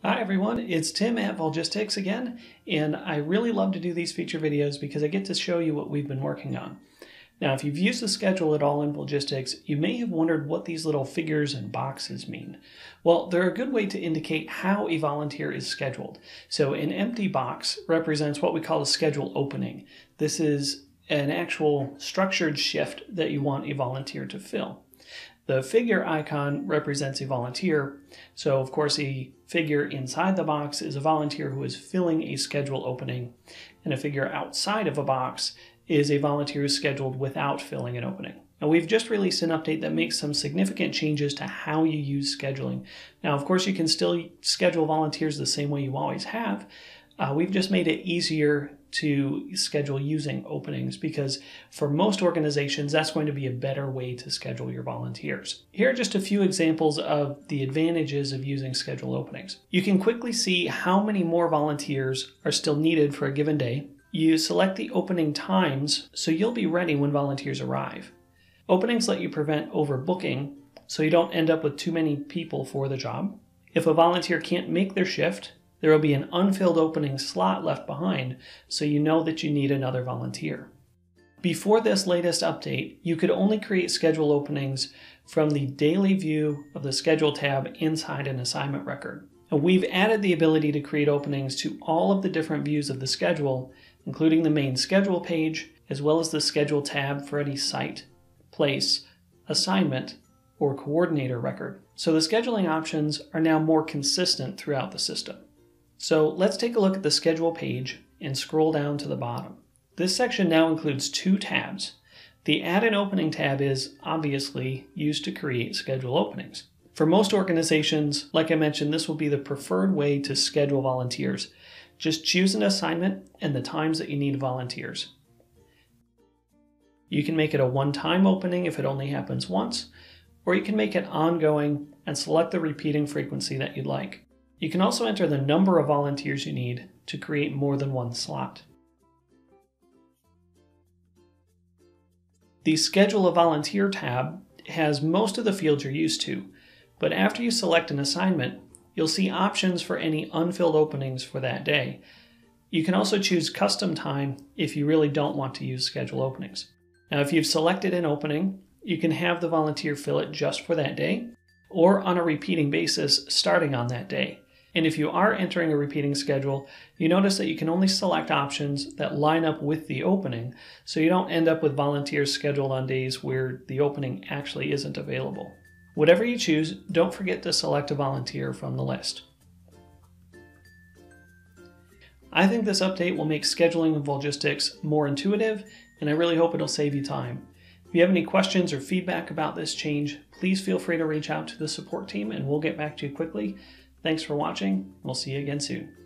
Hi everyone, it's Tim at Volgistics again, and I really love to do these feature videos because I get to show you what we've been working on. Now, if you've used the schedule at all in Volgistics, you may have wondered what these little figures and boxes mean. Well, they're a good way to indicate how a volunteer is scheduled. So an empty box represents what we call a schedule opening. This is an actual structured shift that you want a volunteer to fill. The figure icon represents a volunteer, so of course a figure inside the box is a volunteer who is filling a schedule opening, and a figure outside of a box is a volunteer who's scheduled without filling an opening. Now, we've just released an update that makes some significant changes to how you use scheduling. Now, of course, you can still schedule volunteers the same way you always have. We've just made it easier to schedule using openings because for most organizations, that's going to be a better way to schedule your volunteers. Here are just a few examples of the advantages of using schedule openings. You can quickly see how many more volunteers are still needed for a given day. You select the opening times so you'll be ready when volunteers arrive. Openings let you prevent overbooking so you don't end up with too many people for the job. If a volunteer can't make their shift, there will be an unfilled opening slot left behind, so you know that you need another volunteer. Before this latest update, you could only create schedule openings from the daily view of the schedule tab inside an assignment record. And we've added the ability to create openings to all of the different views of the schedule, including the main schedule page, as well as the schedule tab for any site, place, assignment, or coordinator record. So the scheduling options are now more consistent throughout the system. So let's take a look at the schedule page and scroll down to the bottom. This section now includes two tabs. The Add an Opening tab is obviously used to create schedule openings. For most organizations, like I mentioned, this will be the preferred way to schedule volunteers. Just choose an assignment and the times that you need volunteers. You can make it a one-time opening if it only happens once, or you can make it ongoing and select the repeating frequency that you'd like. You can also enter the number of volunteers you need to create more than one slot. The Schedule a Volunteer tab has most of the fields you're used to, but after you select an assignment, you'll see options for any unfilled openings for that day. You can also choose custom time if you really don't want to use schedule openings. Now, if you've selected an opening, you can have the volunteer fill it just for that day, or on a repeating basis starting on that day. And if you are entering a repeating schedule, you notice that you can only select options that line up with the opening, so you don't end up with volunteers scheduled on days where the opening actually isn't available. Whatever you choose, don't forget to select a volunteer from the list. I think this update will make scheduling in Volgistics more intuitive, and I really hope it'll save you time. If you have any questions or feedback about this change, please feel free to reach out to the support team and we'll get back to you quickly. Thanks for watching. We'll see you again soon.